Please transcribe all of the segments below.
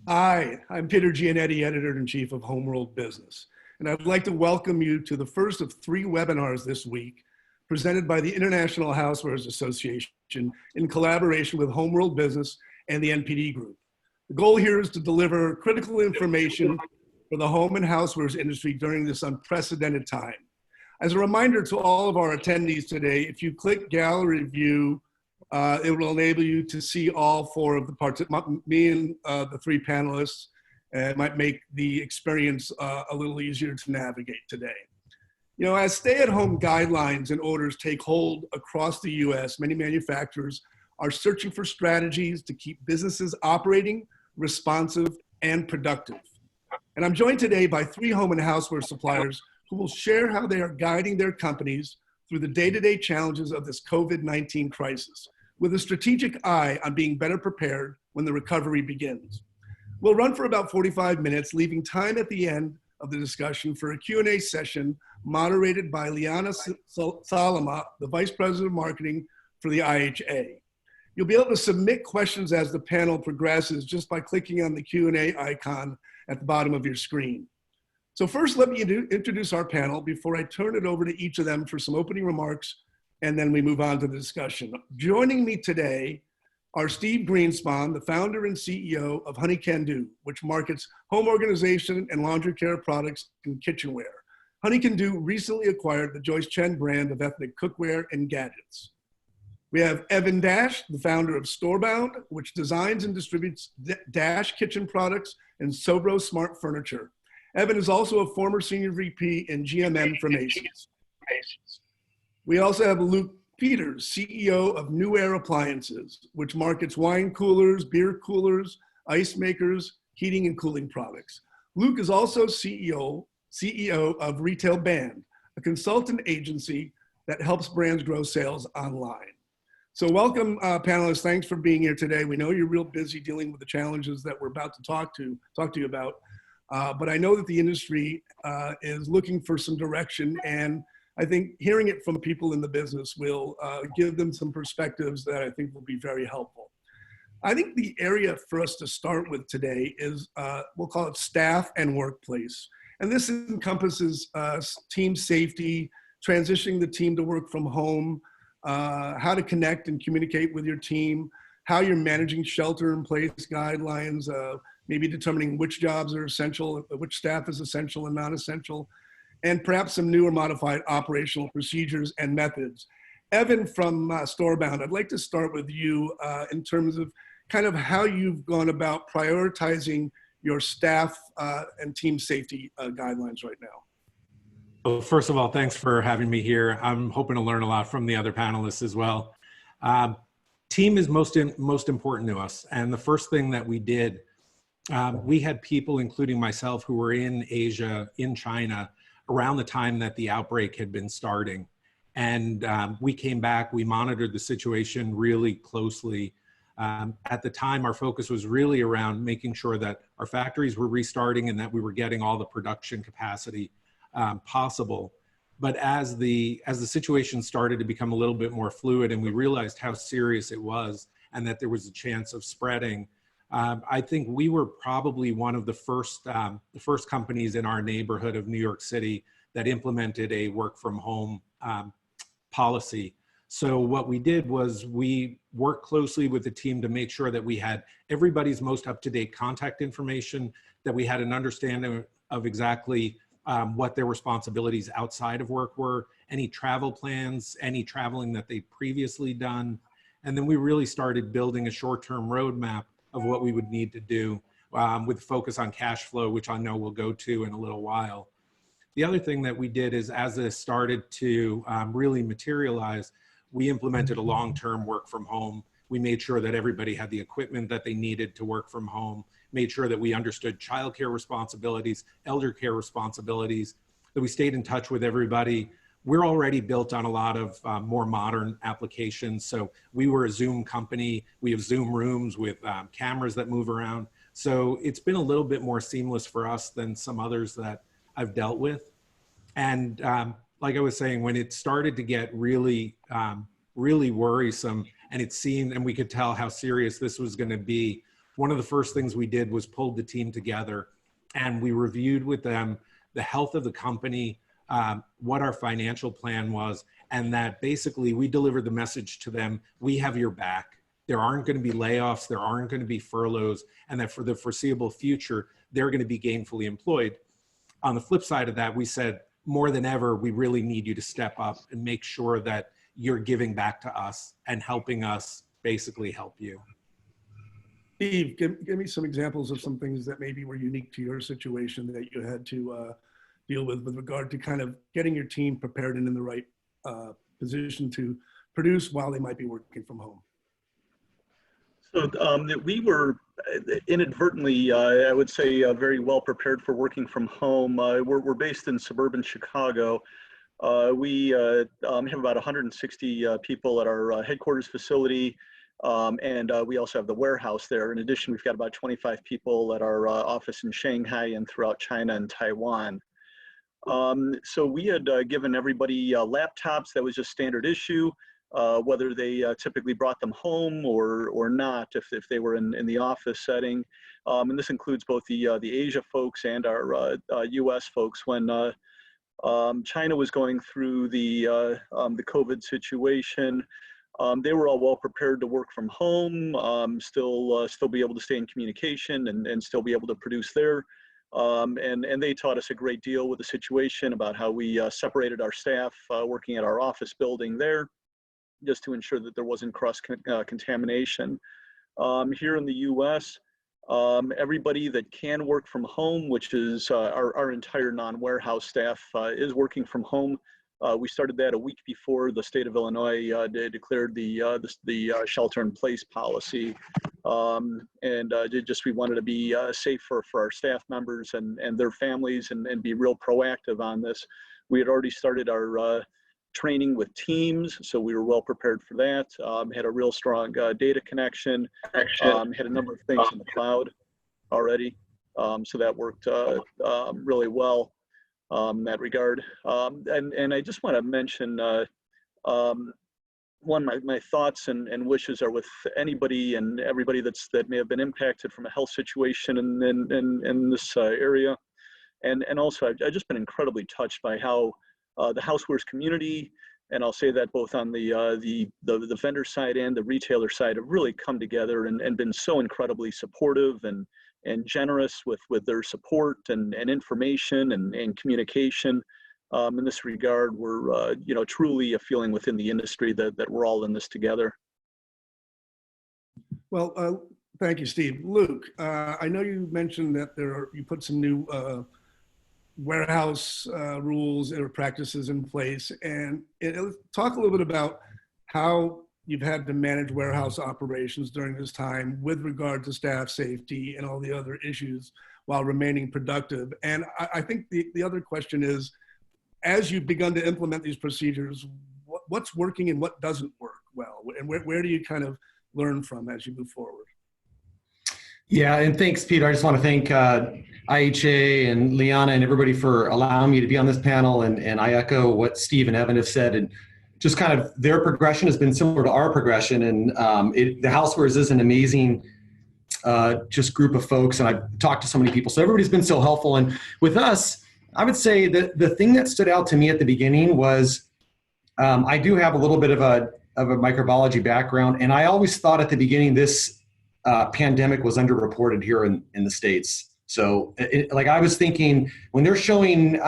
Hi, I'm Peter Giannetti, Editor-in-Chief of Homeworld Business, and I'd like to welcome you to the first of 3 webinars this week presented by the International Housewares Association in collaboration with Homeworld Business and the NPD Group. The goal here is to deliver critical information for the home and housewares industry during this unprecedented time. As a reminder to all of our attendees today, if you click Gallery View, it will enable you to see all 4 of the participants, me and the 3 panelists, and it might make the experience a little easier to navigate today. You know, as stay-at-home guidelines and orders take hold across the US, many manufacturers are searching for strategies to keep businesses operating, responsive, and productive. And I'm joined today by 3 home and houseware suppliers who will share how they are guiding their companies through the day-to-day challenges of this COVID-19 crisis, with a strategic eye on being better prepared when the recovery begins. We'll run for about 45 minutes, leaving time at the end of the discussion for a Q&A session moderated by Liana Salama, the Vice President of Marketing for the IHA. You'll be able to submit questions as the panel progresses just by clicking on the Q&A icon at the bottom of your screen. So first, let me introduce our panel before I turn it over to each of them for some opening remarks, and then we move on to the discussion. Joining me today are Steve Greenspan, the founder and CEO of Honey Can Do, which markets home organization and laundry care products and kitchenware. Honey Can Do recently acquired the Joyce Chen brand of ethnic cookware and gadgets. We have Evan Dash, the founder of Storebound, which designs and distributes Dash kitchen products and Sobro smart furniture. Evan is also a former senior VP in GMM for Macy's. We also have Luke Peters, CEO of New Air Appliances, which markets wine coolers, beer coolers, ice makers, heating and cooling products. Luke is also CEO of Retail Band, a consultant agency that helps brands grow sales online. So welcome, panelists. Thanks for being here today. We know you're real busy dealing with the challenges that we're about to talk to you about. But I know that the industry is looking for some direction, and I think hearing it from people in the business will give them some perspectives that I think will be very helpful. I think the area for us to start with today is, we'll call it staff and workplace. And this encompasses team safety, transitioning the team to work from home, how to connect and communicate with your team, how you're managing shelter-in-place guidelines, maybe determining which jobs are essential, which staff is essential and non-essential, and perhaps some new or modified operational procedures and methods. Evan from Storebound, I'd like to start with you in terms of kind of how you've gone about prioritizing your staff and team safety guidelines right now. Well, first of all, thanks for having me here. I'm hoping to learn a lot from the other panelists as well. Team is most important to us. And the first thing that we did, we had people, including myself, who were in Asia, in China, around the time that the outbreak had been starting. And we came back, we monitored the situation really closely. At the time, our focus was really around making sure that our factories were restarting and that we were getting all the production capacity possible. But as the situation started to become a little bit more fluid and we realized how serious it was and that there was a chance of spreading, I think we were probably one of the first companies in our neighborhood of New York City that implemented a work from home policy. So what we did was we worked closely with the team to make sure that we had everybody's most up-to-date contact information, that we had an understanding of exactly what their responsibilities outside of work were, any travel plans, any traveling that they'd previously done. And then we really started building a short-term roadmap of what we would need to do with focus on cash flow, which I know we'll go to in a little while. The other thing that we did is as this started to really materialize, we implemented a long-term work from home. We made sure that everybody had the equipment that they needed to work from home, made sure that we understood childcare responsibilities, elder care responsibilities, that we stayed in touch with everybody. We're already built on a lot of more modern applications. So we were a Zoom company. We have Zoom rooms with cameras that move around. So it's been a little bit more seamless for us than some others that I've dealt with. And like I was saying, when it started to get really, really worrisome and it seemed, and we could tell how serious this was going to be, one of the first things we did was pulled the team together, and we reviewed with them the health of the company, what our financial plan was, and that basically we delivered the message to them: we have your back. There aren't going to be layoffs, there aren't going to be furloughs, and that for the foreseeable future, they're going to be gainfully employed. On the flip side of that, we said, more than ever, we really need you to step up and make sure that you're giving back to us and helping us basically help you. Steve, give me some examples of some things that maybe were unique to your situation that you had to deal with regard to kind of getting your team prepared and in the right position to produce while they might be working from home. So we were inadvertently, I would say, very well prepared for working from home. We're based in suburban Chicago. We have about 160 people at our headquarters facility, and we also have the warehouse there. In addition, we've got about 25 people at our office in Shanghai and throughout China and Taiwan. So we had given everybody laptops. That was just standard issue. Whether they typically brought them home or not, if they were in the office setting. And this includes both the Asia folks and our US folks. When China was going through the COVID situation, they were all well prepared to work from home, still be able to stay in communication and still be able to produce there. And they taught us a great deal with the situation about how we separated our staff working at our office building there, just to ensure that there wasn't cross-contamination. Here in the US, everybody that can work from home, which is our entire non-warehouse staff, is working from home. We started that a week before the state of Illinois declared the shelter-in-place policy. We wanted to be safe for our staff members and their families and be real proactive on this. We had already started our training with teams, so we were well prepared for that. Had a real strong data connection, had a number of things in the cloud already, so that worked really well in that regard. And I just want to mention my thoughts and wishes are with anybody and everybody that may have been impacted from a health situation in this area, and also I've just been incredibly touched by how the Housewares community, and I'll say that both on the vendor side and the retailer side, have really come together and been so incredibly supportive and generous with their support and information and communication. In this regard, we're truly a feeling within the industry that we're all in this together. Well, thank you, Steve. Luke, I know you mentioned that you put some new warehouse rules or practices in place, and talk a little bit about how you've had to manage warehouse operations during this time with regard to staff safety and all the other issues while remaining productive. And I think the other question is, as you've begun to implement these procedures, what's working and what doesn't work well, and where do you kind of learn from as you move forward? Yeah, and thanks, Peter. I just want to thank IHA and Liana and everybody for allowing me to be on this panel, and I echo what Steve and Evan have said, and just kind of their progression has been similar to our progression, and the Housewares is an amazing just group of folks, and I've talked to so many people, so everybody's been so helpful. And with us, I would say that the thing that stood out to me at the beginning was I do have a little bit of a microbiology background, and I always thought at the beginning this pandemic was underreported here in the States. So like I was thinking when they're showing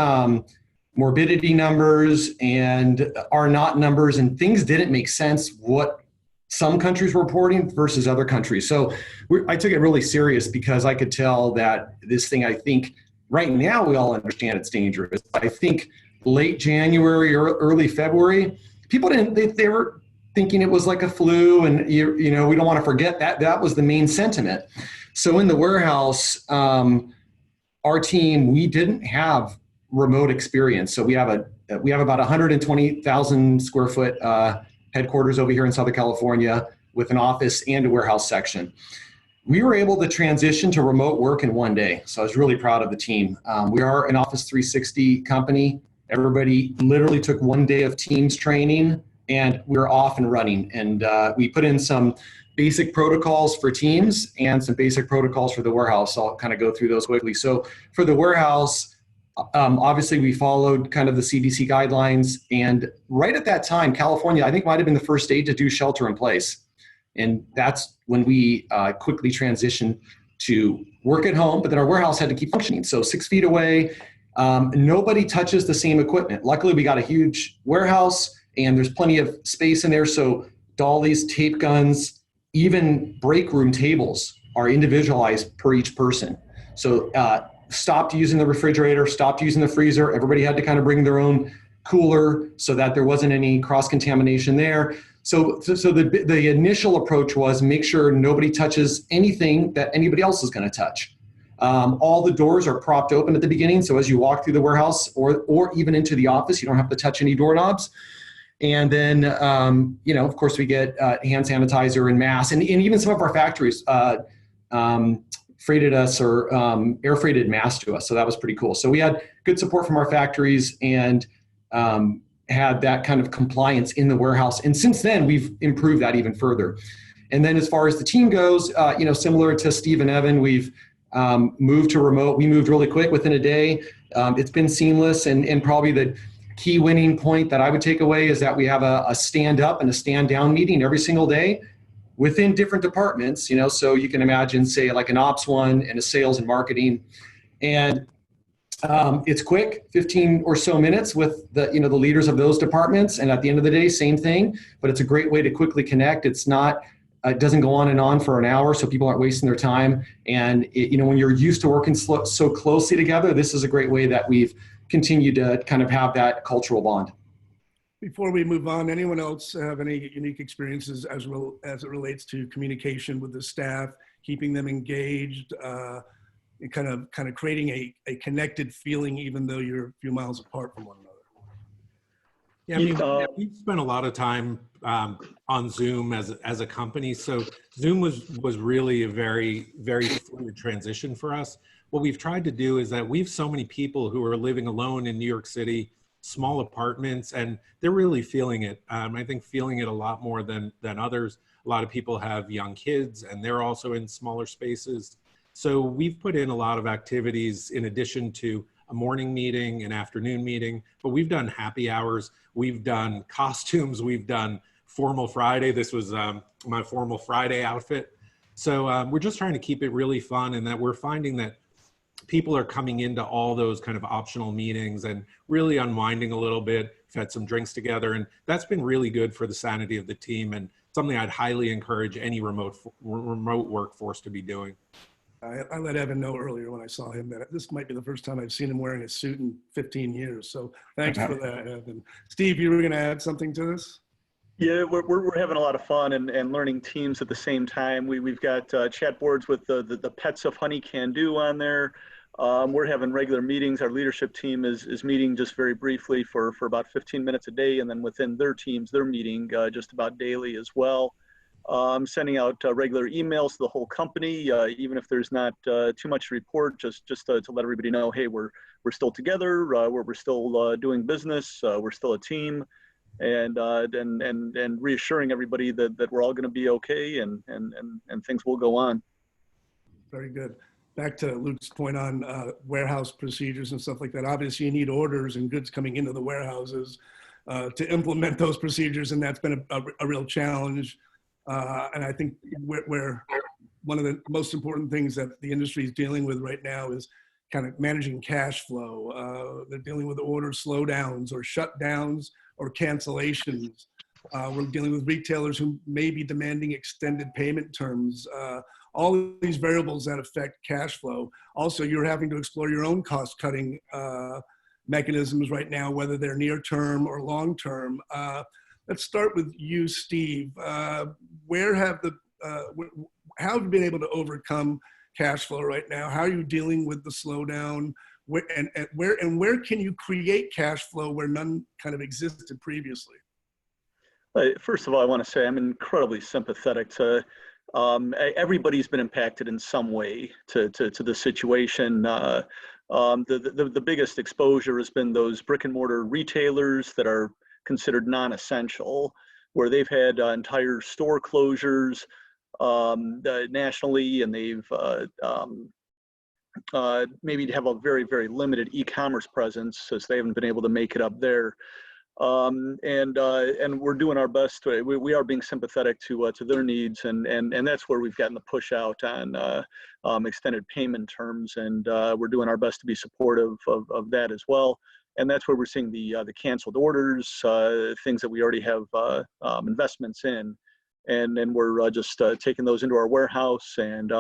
morbidity numbers and R naught numbers and things didn't make sense what some countries were reporting versus other countries. So I took it really serious because I could tell that this thing, I think right now we all understand it's dangerous. I think late January or early February, people they were thinking it was like a flu, and we don't want to forget that was the main sentiment. So in the warehouse, our team, we didn't have remote experience. So we have about 120,000 square foot headquarters over here in Southern California with an office and a warehouse section. We were able to transition to remote work in one day. So I was really proud of the team. We are an Office 360 company. Everybody literally took one day of Teams training and we were off and running. And we put in some basic protocols for teams and some basic protocols for the warehouse. I'll kind of go through those quickly. So for the warehouse, obviously we followed kind of the CDC guidelines. And right at that time, California, I think might have been the first state to do shelter in place. And that's when we quickly transitioned to work at home, but then our warehouse had to keep functioning. So 6 feet away, nobody touches the same equipment. Luckily, we got a huge warehouse and there's plenty of space in there. So dollies, tape guns, even break room tables are individualized per each person. So stopped using the refrigerator, stopped using the freezer. Everybody had to kind of bring their own cooler so that there wasn't any cross-contamination there. So the initial approach was make sure nobody touches anything that anybody else is going to touch. All the doors are propped open at the beginning. So as you walk through the warehouse or even into the office, you don't have to touch any doorknobs. And then, of course, we get hand sanitizer and masks. And even some of our factories freighted us or air freighted masks to us. So that was pretty cool. So we had good support from our factories and had that kind of compliance in the warehouse. And since then, we've improved that even further. And then as far as the team goes, similar to Steve and Evan, we've moved to remote. We moved really quick within a day. It's been seamless, and probably the key winning point that I would take away is that we have a stand up and a stand down meeting every single day within different departments, so you can imagine, say, like an ops one and a sales and marketing. And it's quick, 15 or so minutes with the leaders of those departments. And at the end of the day, same thing, but it's a great way to quickly connect. It doesn't go on and on for an hour, so people aren't wasting their time. And when you're used to working so closely together, this is a great way that we've continued to kind of have that cultural bond. Before we move on, anyone else have any unique experiences as it relates to communication with the staff, keeping them engaged, and kind of creating a connected feeling, even though you're a few miles apart from one another? Yeah, we've spent a lot of time on Zoom as a company. So Zoom was really a very, very fluid transition for us. What we've tried to do is that we have so many people who are living alone in New York City, small apartments, and they're really feeling it. I think feeling it a lot more than others. A lot of people have young kids and they're also in smaller spaces. So we've put in a lot of activities in addition to a morning meeting, an afternoon meeting, but we've done happy hours. We've done costumes. We've done formal Friday. This was my formal Friday outfit. So we're just trying to keep it really fun, and that we're finding that people are coming into all those kind of optional meetings and really unwinding a little bit. We've had some drinks together, and that's been really good for the sanity of the team, and something I'd highly encourage any remote workforce to be doing. I let Evan know earlier when I saw him that this might be the first time I've seen him wearing a suit in 15 years. So thanks for that, Evan. Steve, you were going to add something to this? Yeah, we're having a lot of fun and learning teams at the same time. We've got chat boards with the Pets of Honey Can Do on there. We're having regular meetings. Our leadership team is meeting just very briefly for about 15 minutes a day, and then within their teams, they're meeting just about daily as well. I'm sending out regular emails to the whole company, even if there's not too much to report, just to let everybody know, hey, we're still together, we're still doing business, we're still a team, and reassuring everybody that we're all going to be okay and things will go on. Very good. Back to Luke's point on warehouse procedures and stuff like that. Obviously, you need orders and goods coming into the warehouses to implement those procedures, and that's been a real challenge. And I think where one of the most important things that the industry is dealing with right now is kind of managing cash flow. They're dealing with order slowdowns or shutdowns or cancellations. We're dealing with retailers who may be demanding extended payment terms. All of these variables that affect cash flow. Also, you're having to explore your own cost-cutting mechanisms right now, whether they're near-term or long-term. Let's start with you, Steve. How have you been able to overcome cash flow right now? How are you dealing with the slowdown? Where can you create cash flow where none kind of existed previously? First of all, I want to say I'm incredibly sympathetic to everybody's been impacted in some way to the situation. The biggest exposure has been those brick and mortar retailers that are considered non-essential, where they've had entire store closures nationally, and they've maybe have a very, very limited e-commerce presence, since they haven't been able to make it up there. And we're doing our best. We are being sympathetic to their needs, and that's where we've gotten the push out on extended payment terms, and we're doing our best to be supportive of that as well. And that's where we're seeing the canceled orders, things that we already have investments in, and then we're just taking those into our warehouse, and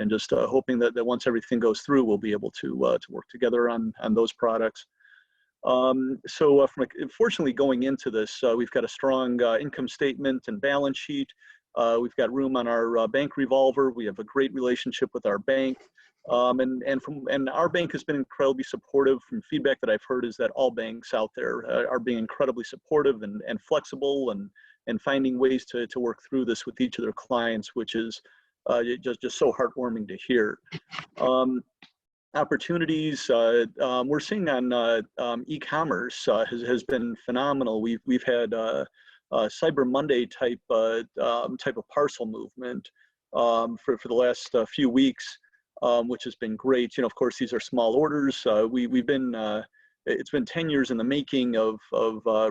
just hoping that once everything goes through, we'll be able to work together on those products. Fortunately, going into this, we've got a strong income statement and balance sheet. We've got room on our bank revolver. We have a great relationship with our bank. And our bank has been incredibly supportive. From feedback that I've heard is that all banks out there are being incredibly supportive and flexible, and finding ways to work through this with each of their clients, which is just so heartwarming to hear. Opportunities we're seeing on e-commerce has been phenomenal. We've had Cyber Monday type of parcel movement for the last few weeks, which has been great. Of course, these are small orders. We've been it's been 10 years in the making of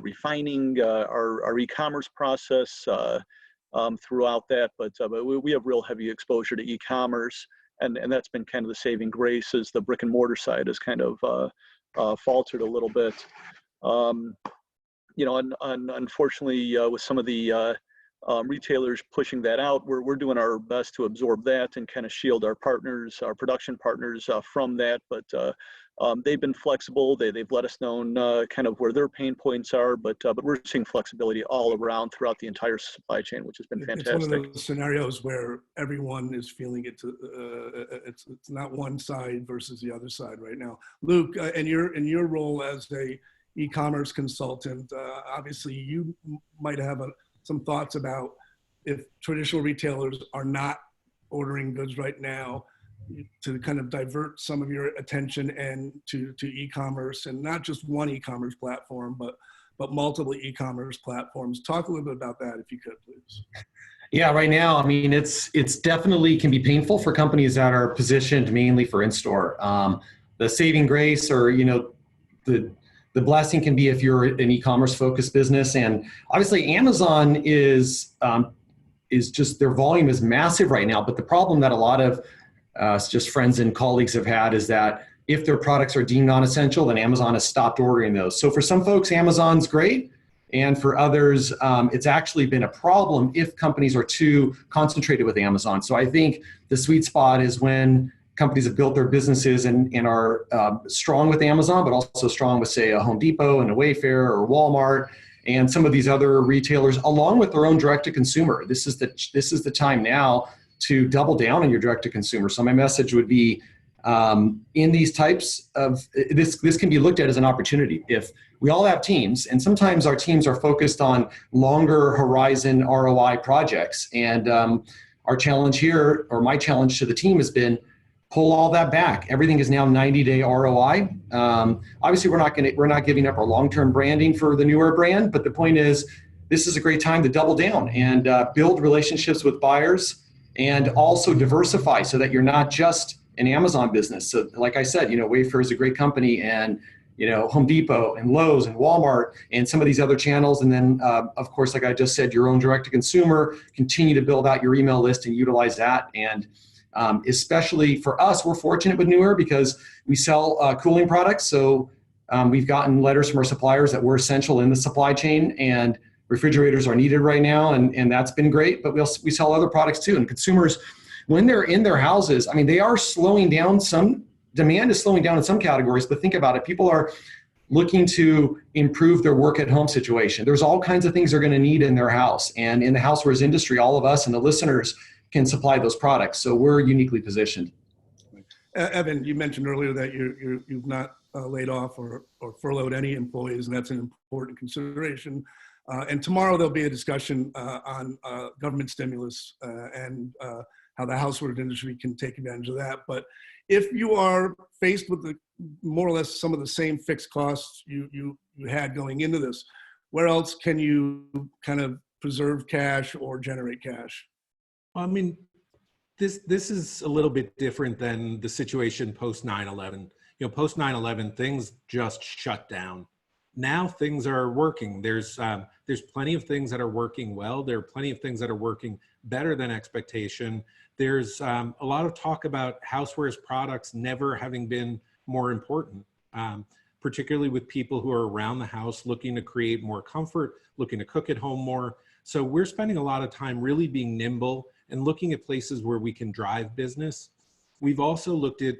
refining our e-commerce process throughout that, but we have real heavy exposure to e-commerce. And that's been kind of the saving grace, as the brick and mortar side has kind of faltered a little bit. Unfortunately, with some of the retailers pushing that out, we're doing our best to absorb that and kind of shield our partners, our production partners, from that. But they've been flexible. They've let us know kind of where their pain points are. But we're seeing flexibility all around throughout the entire supply chain, which has been fantastic. It's one of those scenarios where everyone is feeling it. It's not one side versus the other side right now. Luke, in your role as a e-commerce consultant, obviously you might have some thoughts about if traditional retailers are not ordering goods right now, to kind of divert some of your attention and to e-commerce, and not just one e-commerce platform, but multiple e-commerce platforms. Talk a little bit about that, if you could, please. Yeah, right now, I mean, it's definitely can be painful for companies that are positioned mainly for in-store. The saving grace, or the blessing can be if you're an e-commerce focused business, and obviously Amazon is just, their volume is massive right now. But the problem that a lot of just friends and colleagues have had is that if their products are deemed non-essential, then Amazon has stopped ordering those. So for some folks, Amazon's great. And for others, it's actually been a problem if companies are too concentrated with Amazon. So I think the sweet spot is when companies have built their businesses and are strong with Amazon, but also strong with, say, a Home Depot and a Wayfair or Walmart and some of these other retailers, along with their own direct-to-consumer. This is the time now to double down on your direct-to-consumer. So my message would be, in these types of, this can be looked at as an opportunity. If we all have teams, and sometimes our teams are focused on longer horizon ROI projects, and our challenge here, or my challenge to the team, has been pull all that back. Everything is now 90-day ROI. Obviously, we're not giving up our long-term branding for the newer brand, but the point is, this is a great time to double down and build relationships with buyers, and also diversify so that you're not just an Amazon business. So like I said, Wayfair is a great company, and Home Depot and Lowe's and Walmart and some of these other channels. And then of course, like I just said, your own direct to consumer, continue to build out your email list and utilize that. And especially for us, we're fortunate with Newer because we sell cooling products. So we've gotten letters from our suppliers that we're essential in the supply chain, and refrigerators are needed right now, and that's been great. But we sell other products too. And consumers, when they're in their houses, I mean, they are slowing down. Some demand is slowing down in some categories, but think about it. People are looking to improve their work at home situation. There's all kinds of things they're going to need in their house. And in the housewares industry, all of us and the listeners can supply those products. So we're uniquely positioned. Evan, you mentioned earlier that you've not laid off or furloughed any employees, and that's an important consideration. And tomorrow there'll be a discussion on government stimulus and how the housewares industry can take advantage of that. But if you are faced with more or less some of the same fixed costs you had going into this, where else can you kind of preserve cash or generate cash? I mean, this is a little bit different than the situation post 9/11. You know, post 9/11, things just shut down. Now things are working. There's plenty of things that are working well. There are plenty of things that are working better than expectation. There's a lot of talk about housewares products never having been more important, particularly with people who are around the house looking to create more comfort, looking to cook at home more. So we're spending a lot of time really being nimble and looking at places where we can drive business. We've also looked at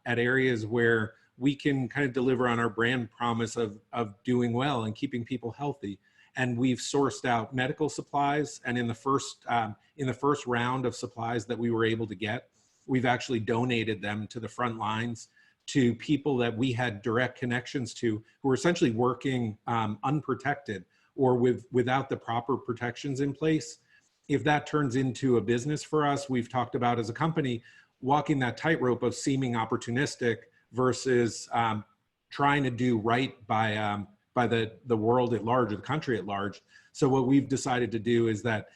areas where we can kind of deliver on our brand promise of doing well and keeping people healthy. And we've sourced out medical supplies. And in the first round of supplies that we were able to get, we've actually donated them to the front lines, to people that we had direct connections to, who were essentially working unprotected or without the proper protections in place. If that turns into a business for us, we've talked about as a company walking that tightrope of seeming opportunistic versus trying to do right by the world at large, or the country at large. So what we've decided to do is that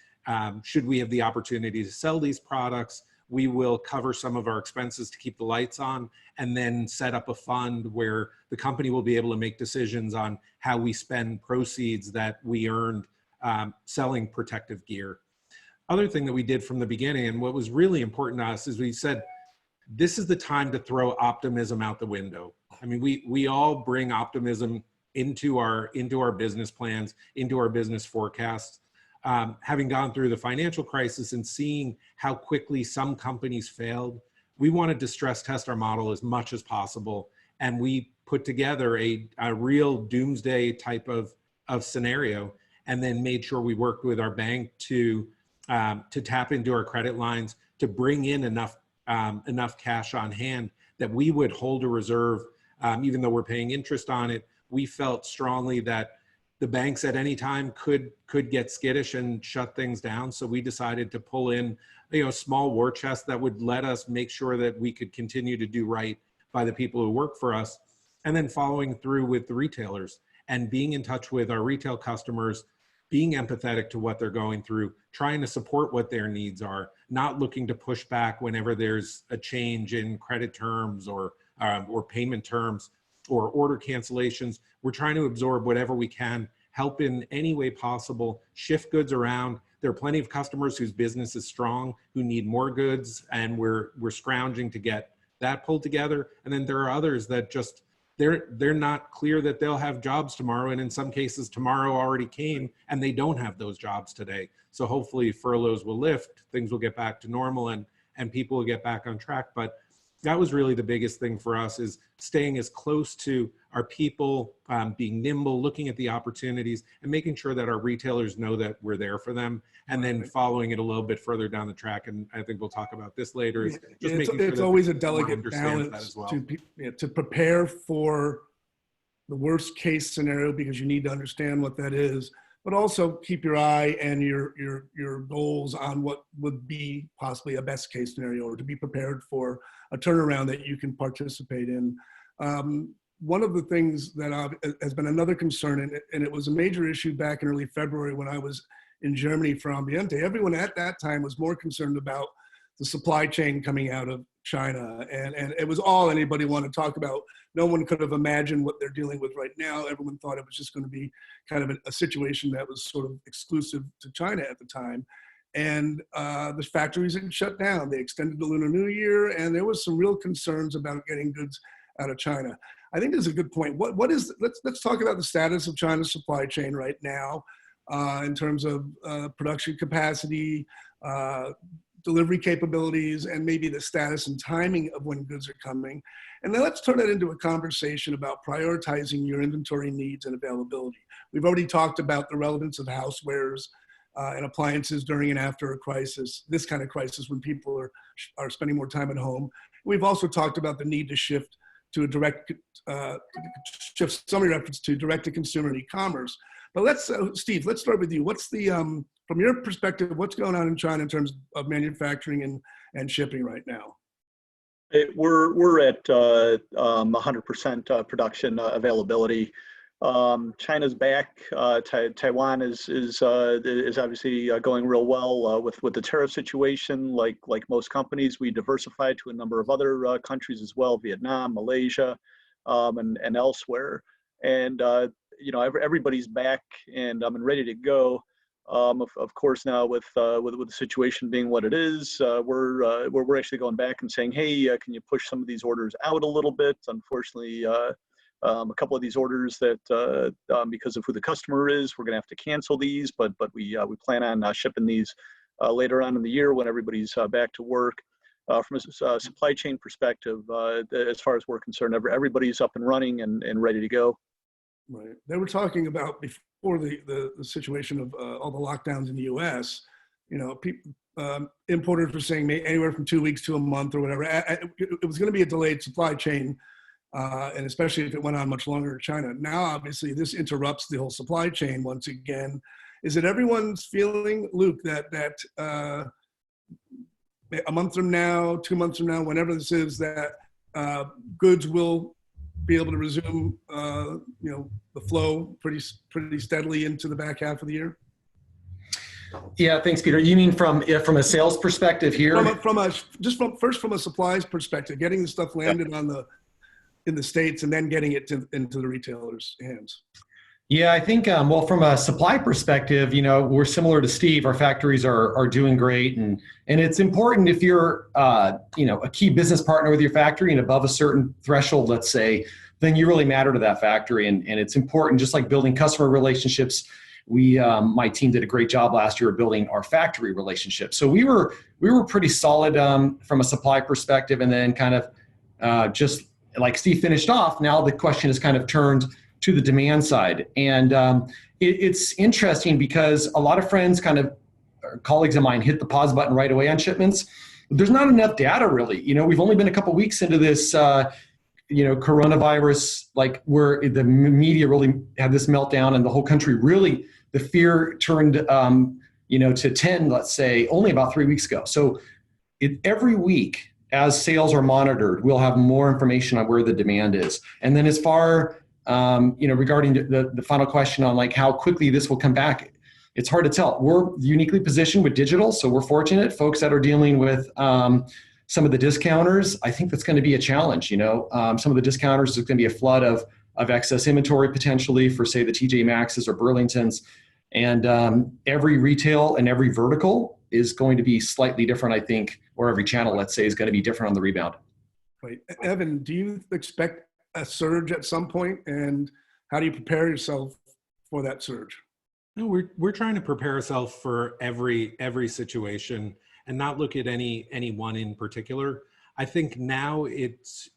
should we have the opportunity to sell these products, we will cover some of our expenses to keep the lights on, and then set up a fund where the company will be able to make decisions on how we spend proceeds that we earned selling protective gear. Other thing that we did from the beginning, and what was really important to us, is we said, this is the time to throw optimism out the window. I mean, we all bring optimism into our business plans, into our business forecasts. Having gone through the financial crisis and seeing how quickly some companies failed, we wanted to stress test our model as much as possible. And we put together a real doomsday type of scenario, and then made sure we worked with our bank to tap into our credit lines, to bring in enough cash on hand that we would hold a reserve, even though we're paying interest on it. We felt strongly that the banks at any time could get skittish and shut things down. So we decided to pull in, a small war chest that would let us make sure that we could continue to do right by the people who work for us. And then following through with the retailers and being in touch with our retail customers, being empathetic to what they're going through, trying to support what their needs are, not looking to push back whenever there's a change in credit terms or payment terms or order cancellations. We're trying to absorb whatever we can, help in any way possible, shift goods around. There are plenty of customers whose business is strong, who need more goods, and we're scrounging to get that pulled together. And then there are others that just, they're not clear that they'll have jobs tomorrow. And in some cases, tomorrow already came and they don't have those jobs today. So hopefully furloughs will lift, things will get back to normal, and people will get back on track. But that was really the biggest thing for us, is staying as close to our people, being nimble, looking at the opportunities, and making sure that our retailers know that we're there for them. And then following it a little bit further down the track, and I think we'll talk about this later, is just making sure it's that always a delicate balance as well. to prepare for the worst case scenario, because you need to understand what that is, but also keep your eye and your goals on what would be possibly a best case scenario, or to be prepared for a turnaround that you can participate in. One of the things that has been another concern, and it was a major issue back in early February when I was in Germany for Ambiente, everyone at that time was more concerned about the supply chain coming out of China. And it was all anybody wanted to talk about. No one could have imagined what they're dealing with right now. Everyone thought it was just going to be kind of a situation that was sort of exclusive to China at the time. And the factories had shut down. They extended the Lunar New Year, and there was some real concerns about getting goods out of China. I think there's a good point. Let's talk about the status of China's supply chain right now, in terms of production capacity, delivery capabilities, and maybe the status and timing of when goods are coming. And then let's turn that into a conversation about prioritizing your inventory needs and availability. We've already talked about the relevance of housewares and appliances during and after a crisis, this kind of crisis when people are spending more time at home. We've also talked about the need to shift to shift some of your efforts to direct-to-consumer and e-commerce. But Steve, let's start with you. What's the, from your perspective, what's going on in China in terms of manufacturing and shipping right now? We're at 100% production availability. China's back. Taiwan is obviously going real well with the tariff situation. Like most companies, we diversified to a number of other countries as well: Vietnam, Malaysia, and elsewhere. And everybody's back and ready to go. Of course, now with the situation being what it is, we're actually going back and saying, hey, can you push some of these orders out a little bit? Unfortunately, a couple of these orders that because of who the customer is, we're going to have to cancel these. But we plan on shipping these later on in the year when everybody's back to work. From a supply chain perspective, as far as we're concerned, everybody's up and running and ready to go. Right. They were talking about before the situation of all the lockdowns in the U.S. Importers were saying anywhere from 2 weeks to a month or whatever. It was going to be a delayed supply chain, and especially if it went on much longer in China. Now, obviously, this interrupts the whole supply chain once again. Is it everyone's feeling, Luke, that a month from now, 2 months from now, whenever this is, that goods will be able to resume, the flow pretty steadily into the back half of the year? Yeah, thanks, Peter. You mean from a sales perspective here? From a supplies perspective, getting the stuff landed in the States and then getting it into the retailers' hands. Yeah, I think, from a supply perspective, we're similar to Steve. Our factories are doing great. And it's important if you're, a key business partner with your factory and above a certain threshold, let's say, then you really matter to that factory. And it's important, just like building customer relationships. My team did a great job last year of building our factory relationship. So we were pretty solid from a supply perspective. And then kind of just like Steve finished off, now the question is kind of turned to the demand side. And it's interesting because a lot of friends, colleagues of mine, hit the pause button right away on shipments. There's not enough data really. We've only been a couple weeks into this, coronavirus, like where the media really had this meltdown and the whole country really, the fear turned, to 10, let's say, only about 3 weeks ago. So every week as sales are monitored, we'll have more information on where the demand is. And then as far regarding the final question on like how quickly this will come back, it's hard to tell. We're uniquely positioned with digital, so we're fortunate. Folks that are dealing with some of the discounters, I think that's going to be a challenge. Some of the discounters, there's going to be a flood of excess inventory potentially for, say, the TJ Maxx's or Burlingtons. And every retail and every vertical is going to be slightly different, I think, or every channel, let's say, is going to be different on the rebound. Right. Evan, do you expect a surge at some point, and how do you prepare yourself for that surge? No, we're trying to prepare ourselves for every situation and not look at any one in particular. I think now it's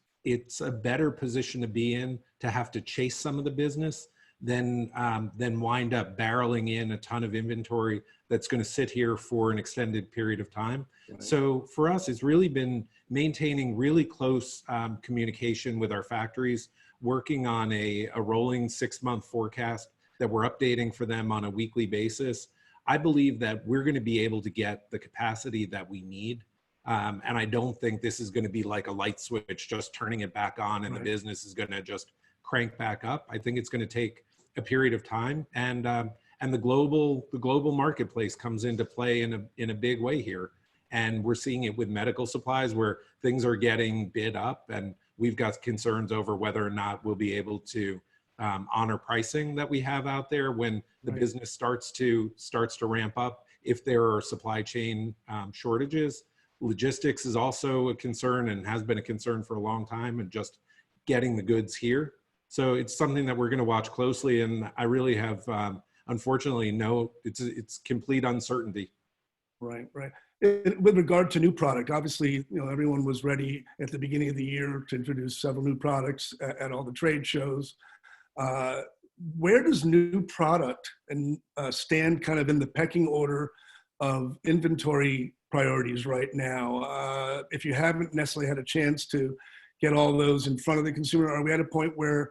a better position to be in to have to chase some of the business than wind up barreling in a ton of inventory that's going to sit here for an extended period of time. Right. So for us, it's really been maintaining really close communication with our factories, working on a rolling 6-month forecast that we're updating for them on a weekly basis. I believe that we're going to be able to get the capacity that we need. And I don't think this is going to be like a light switch, just turning it back on and the business is going to just crank back up. I think it's going to take a period of time, and the global marketplace comes into play in a big way here. And we're seeing it with medical supplies where things are getting bid up, and we've got concerns over whether or not we'll be able to honor pricing that we have out there when the business starts to ramp up. If there are supply chain shortages, logistics is also a concern and has been a concern for a long time, and just getting the goods here. So it's something that we're going to watch closely, and I really have, unfortunately, it's complete uncertainty. Right. With regard to new product, obviously, everyone was ready at the beginning of the year to introduce several new products at all the trade shows. Where does new product stand kind of in the pecking order of inventory priorities right now? If you haven't necessarily had a chance to get all those in front of the consumer, are we at a point where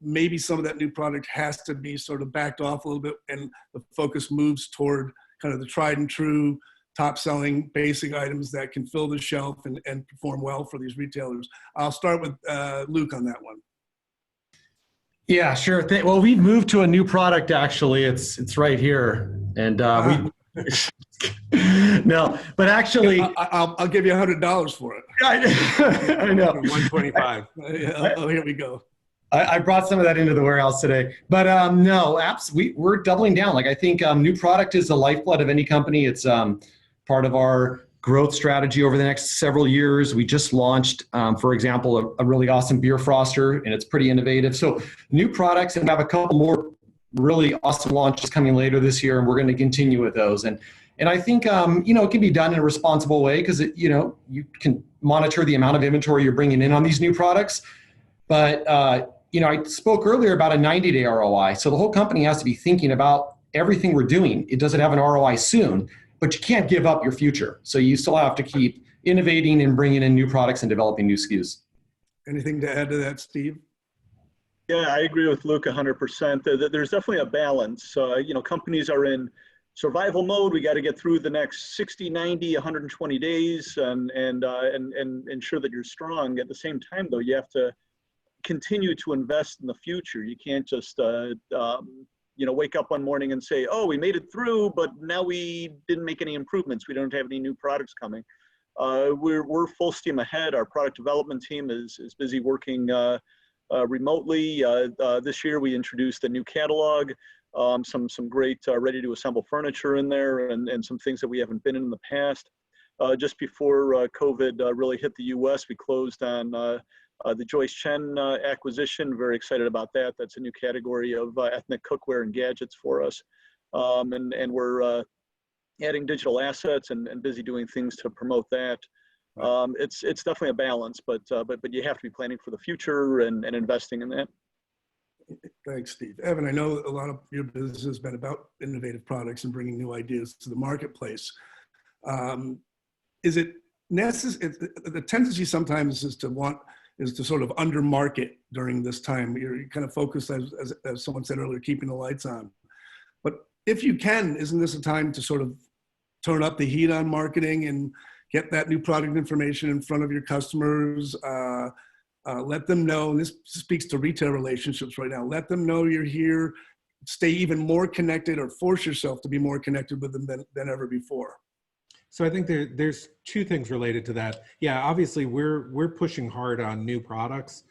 maybe some of that new product has to be sort of backed off a little bit and the focus moves toward kind of the tried and true top selling basic items that can fill the shelf and perform well for these retailers? I'll start with Luke on that one. Yeah, sure. Well, we've moved to a new product actually. It's right here, and Ah, we no, but actually, I'll give you $100 for it. I know. 125. Oh, here we go. I brought some of that into the warehouse today, but no, apps. We're doubling down. Like I think new product is the lifeblood of any company. It's part of our growth strategy over the next several years. We just launched, for example, a really awesome beer froster, and it's pretty innovative. So new products, and we have a couple more really awesome launches coming later this year, and we're going to continue with those. And I think it can be done in a responsible way because you can monitor the amount of inventory you're bringing in on these new products. But I spoke earlier about a 90-day ROI. So the whole company has to be thinking about everything we're doing. It doesn't have an ROI soon, but you can't give up your future. So you still have to keep innovating and bringing in new products and developing new SKUs. Anything to add to that, Steve? Yeah, I agree with Luke 100%. There's definitely a balance. Companies are in survival mode. We got to get through the next 60, 90, 120 days and ensure that you're strong. At the same time, though, you have to continue to invest in the future. You can't just wake up one morning and say, oh, we made it through, but now we didn't make any improvements. We don't have any new products coming. We're full steam ahead. Our product development team is busy working remotely. This year we introduced a new catalog, some great ready to assemble furniture in there, and some things that we haven't been in the past. Just before COVID really hit the US, we closed on the Joyce Chen acquisition. Very excited about that. That's a new category of ethnic cookware and gadgets for us. And we're adding digital assets and busy doing things to promote that. It's definitely a balance, but you have to be planning for the future and investing in that. Thanks, Steve. Evan, I know a lot of your business has been about innovative products and bringing new ideas to the marketplace. Is it necessary? The tendency sometimes is to sort of under market during this time. You're kind of focused, as someone said earlier, keeping the lights on. But if you can, isn't this a time to sort of turn up the heat on marketing and get that new product information in front of your customers? Let them know, and this speaks to retail relationships right now, let them know you're here, stay even more connected, or force yourself to be more connected with them than ever before. So I think there's two things related to that. Yeah, obviously we're pushing hard on new products.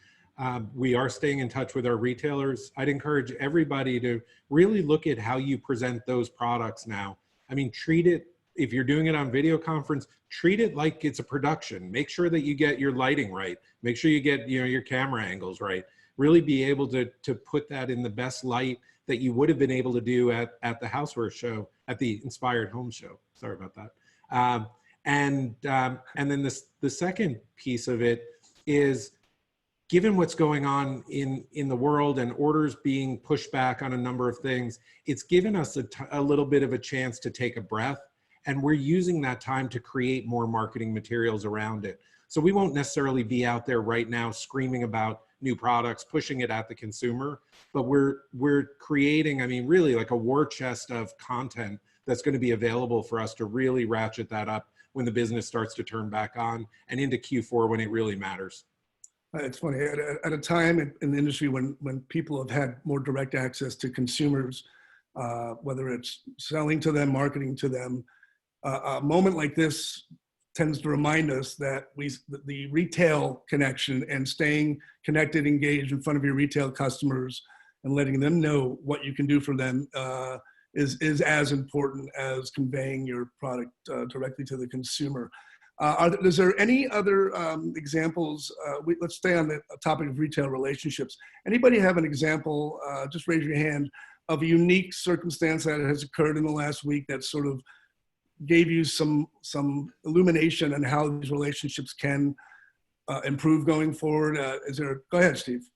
We are staying in touch with our retailers. I'd encourage everybody to really look at how you present those products now. I mean, treat it, if you're doing it on video conference, treat it like it's a production. Make sure that you get your lighting right. Make sure you get your camera angles right. Really be able to put that in the best light that you would have been able to do at the Housewares show, at the Inspired Home show. Sorry about that. And then the second piece of it is, given what's going on in the world and orders being pushed back on a number of things, it's given us a little bit of a chance to take a breath, and we're using that time to create more marketing materials around it. So we won't necessarily be out there right now screaming about new products, pushing it at the consumer, but we're creating, I mean, really like a war chest of content that's going to be available for us to really ratchet that up when the business starts to turn back on and into Q4 when it really matters. It's funny, at a time in the industry when people have had more direct access to consumers, whether it's selling to them, marketing to them, a moment like this tends to remind us that the retail connection and staying connected, engaged in front of your retail customers and letting them know what you can do for them is as important as conveying your product directly to the consumer. Is there any other examples? Let's stay on the topic of retail relationships. Anybody have an example, just raise your hand, of a unique circumstance that has occurred in the last week that sort of gave you some illumination on how these relationships can improve going forward? Go ahead, Steve.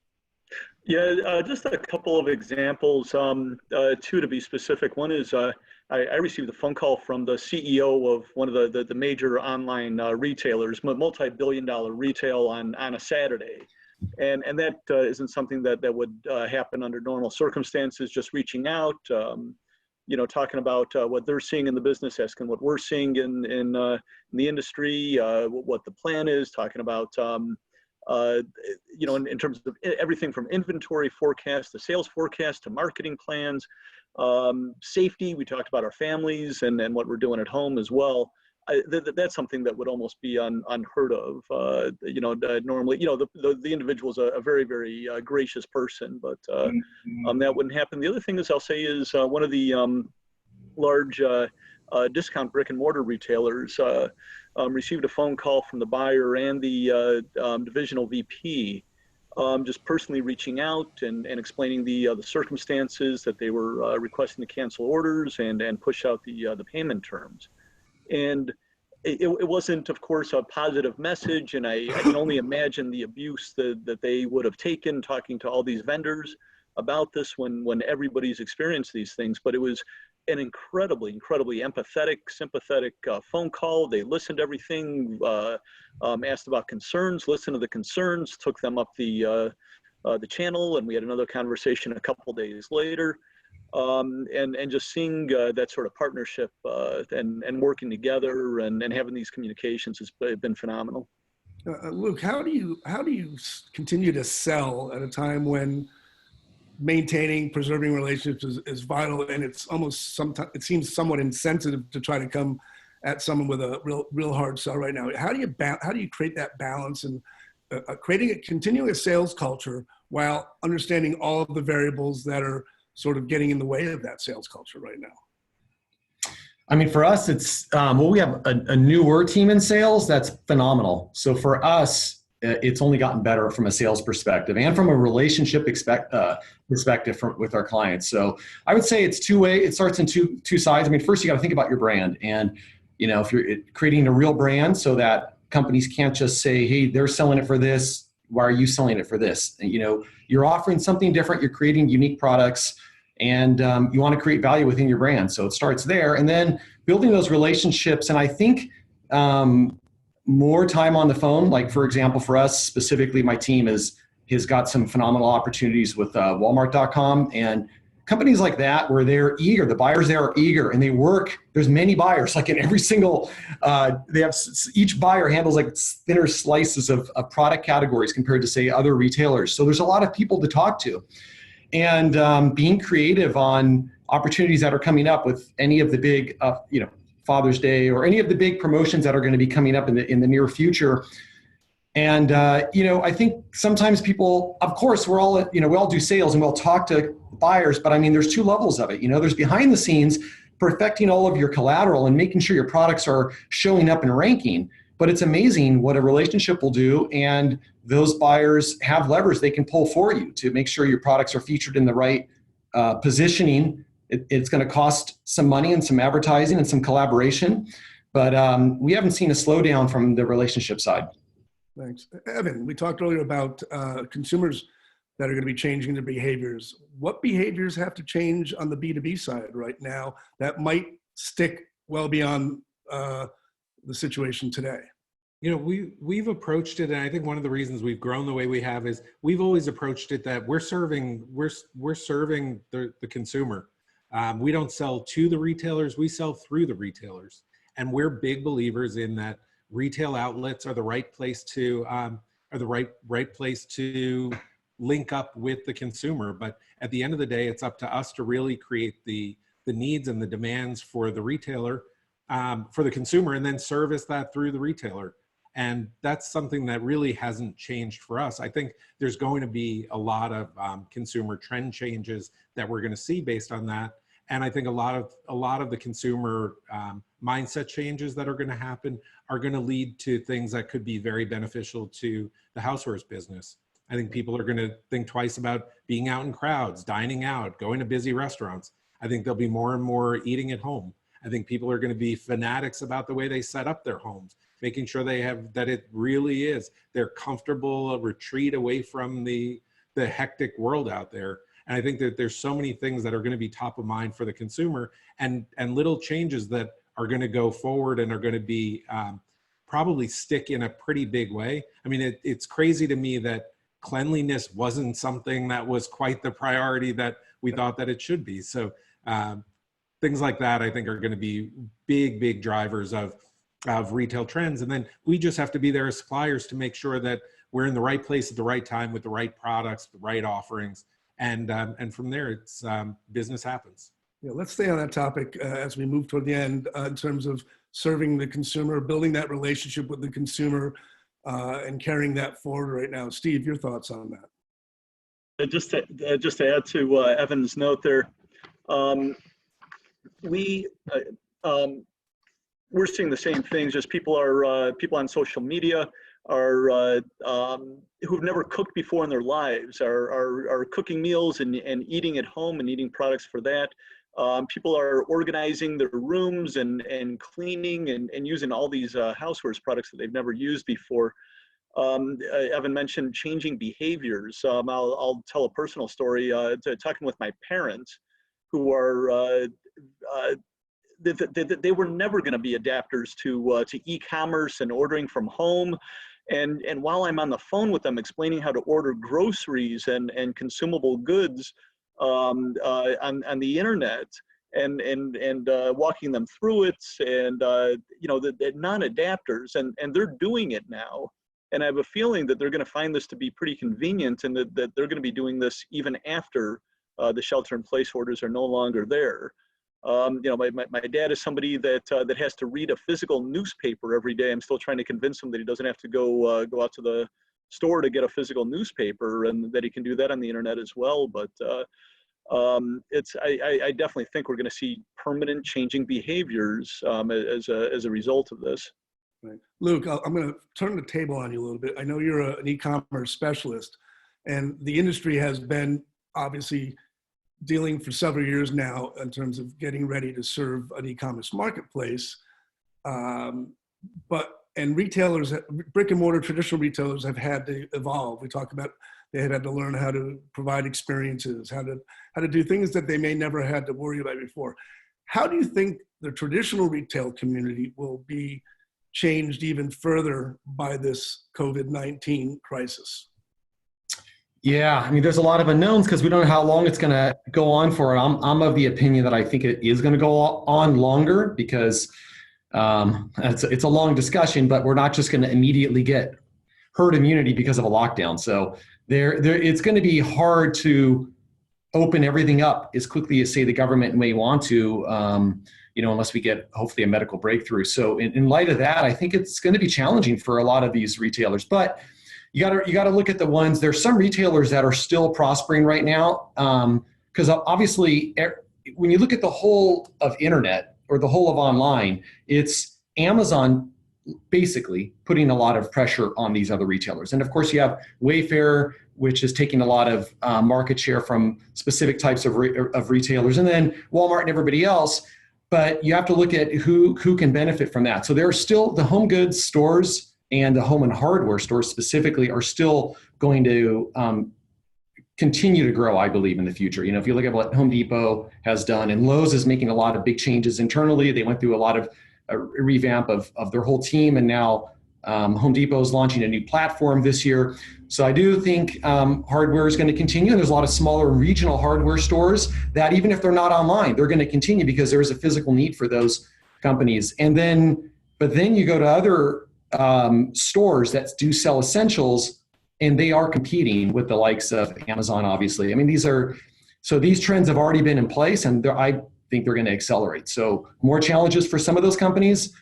Yeah, just a couple of examples, two to be specific. One is I received a phone call from the CEO of one of the major online retailers, multi-billion-dollar retail on a Saturday. And that isn't something that would happen under normal circumstances, just reaching out, talking about what they're seeing in the business, asking what we're seeing in the industry, what the plan is, talking about you know, in terms of everything from inventory forecast to sales forecast to marketing plans, safety. We talked about our families and what we're doing at home as well. That's something that would almost be unheard of. You know, normally, you know, the individual is a very, very gracious person, but that wouldn't happen. The other thing is, I'll say, is one of the large discount brick and mortar retailers received a phone call from the buyer and the divisional VP, just personally reaching out and explaining the circumstances, that they were requesting to cancel orders and push out the payment terms. And it wasn't, of course, a positive message, and I can only imagine the abuse that they would have taken talking to all these vendors about this when everybody's experienced these things. But it was an incredibly empathetic, sympathetic phone call. They listened to everything, asked about concerns, listened to the concerns, took them up the channel, and we had another conversation a couple days later. And just seeing that sort of partnership and working together and having these communications has been phenomenal. Luke, how do you continue to sell at a time when maintaining, preserving relationships is vital, and it's almost sometimes it seems somewhat insensitive to try to come at someone with a real hard sell right now? How do you create that balance and continuing a sales culture while understanding all of the variables that are sort of getting in the way of that sales culture right now? I mean, for us, it's, well, we have a newer team in sales that's phenomenal. So for us, it's only gotten better from a sales perspective and from a relationship perspective with our clients. So I would say it's two-way. It starts in two sides. I mean, first you got to think about your brand, and you know, if you're creating a real brand so that companies can't just say, hey, they're selling it for this, why are you selling it for this? And, you know, you're offering something different, you're creating unique products, and you want to create value within your brand. So it starts there, and then building those relationships. And I think more time on the phone, like for example, for us specifically, my team has got some phenomenal opportunities with Walmart.com and companies like that, where they're eager, the buyers there are eager, and they work, there's many buyers, like in every single, they have, each buyer handles like thinner slices of product categories compared to say other retailers. So there's a lot of people to talk to. And being creative on opportunities that are coming up with any of the big, you know, Father's Day or any of the big promotions that are going to be coming up in the near future. And, you know, I think sometimes people, of course, we're all, you know, we all do sales and we'll talk to buyers, but I mean, there's two levels of it. You know, there's behind the scenes perfecting all of your collateral and making sure your products are showing up and ranking. But it's amazing what a relationship will do. And those buyers have levers they can pull for you to make sure your products are featured in the right positioning. It's going to cost some money and some advertising and some collaboration, but we haven't seen a slowdown from the relationship side. Thanks. Evan, we talked earlier about consumers that are going to be changing their behaviors. What behaviors have to change on the B2B side right now that might stick well beyond the situation today? You know, we've approached it, and I think one of the reasons we've grown the way we have is we've always approached it that we're serving the consumer. We don't sell to the retailers, we sell through the retailers. And we're big believers in that retail outlets are the right place to right place to link up with the consumer. But at the end of the day, it's up to us to really create the needs and the demands for the retailer, for the consumer, and then service that through the retailer. And that's something that really hasn't changed for us. I think there's going to be a lot of consumer trend changes that we're going to see based on that. And I think a lot of the consumer mindset changes that are going to happen are going to lead to things that could be very beneficial to the housewares business. I think people are going to think twice about being out in crowds, dining out, going to busy restaurants. I think there'll be more and more eating at home. I think people are going to be fanatics about the way they set up their homes, making sure they have, that it really is, they're comfortable, a retreat away from the hectic world out there. And I think that there's so many things that are going to be top of mind for the consumer, and little changes that are going to go forward and are going to be probably stick in a pretty big way. I mean, it's crazy to me that cleanliness wasn't something that was quite the priority that we thought that it should be. So things like that, I think, are going to be big drivers of retail trends. And then we just have to be there as suppliers to make sure that we're in the right place at the right time with the right products, the right offerings, and from there, it's business happens. Yeah, let's stay on that topic as we move toward the end in terms of serving the consumer, building that relationship with the consumer, and carrying that forward right now. Steve, your thoughts on that? Just to add to Evan's note there, we're seeing the same things. Just people on social media are who've never cooked before in their lives are cooking meals and eating at home and eating products for that. People are organizing their rooms and cleaning and using all these housewares products that they've never used before. Evan mentioned changing behaviors. I'll tell a personal story. Talking with my parents, who are they were never going to be adapters to e-commerce and ordering from home. And while I'm on the phone with them explaining how to order groceries and consumable goods on the internet and walking them through it, and the non-adapters, and they're doing it now. And I have a feeling that they're going to find this to be pretty convenient, and that they're going to be doing this even after the shelter-in-place orders are no longer there. My dad is somebody that has to read a physical newspaper every day. I'm still trying to convince him that he doesn't have to go out to the store to get a physical newspaper, and that he can do that on the internet as well. But I definitely think we're going to see permanent changing behaviors as a result of this. Right. Luke, I'm going to turn the table on you a little bit. I know you're an e-commerce specialist, and the industry has been obviously dealing for several years now in terms of getting ready to serve an e-commerce marketplace. And retailers, brick and mortar traditional retailers, have had to evolve. We talked about they have had to learn how to provide experiences, how to do things that they may never had to worry about before. How do you think the traditional retail community will be changed even further by this COVID-19 crisis? Yeah, I mean, there's a lot of unknowns because we don't know how long it's going to go on for. I'm of the opinion that I think it is going to go on longer because it's a long discussion, but we're not just going to immediately get herd immunity because of a lockdown. So it's going to be hard to open everything up as quickly as, say, the government may want to, unless we get hopefully a medical breakthrough. So in light of that, I think it's going to be challenging for a lot of these retailers. But you got to look at the ones. There's some retailers that are still prospering right now, because obviously, when you look at the whole of internet or the whole of online, it's Amazon basically putting a lot of pressure on these other retailers. And of course, you have Wayfair, which is taking a lot of market share from specific types of retailers, and then Walmart and everybody else. But you have to look at who can benefit from that. So there are still the home goods stores and the home and hardware stores specifically are still going to continue to grow, I believe, in the future. If you look at what Home Depot has done, and Lowe's is making a lot of big changes internally. They went through a lot of a revamp of their whole team, and now Home Depot is launching a new platform this year. So I do think hardware is going to continue. And there's a lot of smaller regional hardware stores that even if they're not online, they're going to continue because there is a physical need for those companies. But then you go to other stores that do sell essentials, and they are competing with the likes of Amazon, obviously. I mean, these trends have already been in place, and I think they're going to accelerate. So more challenges for some of those companies,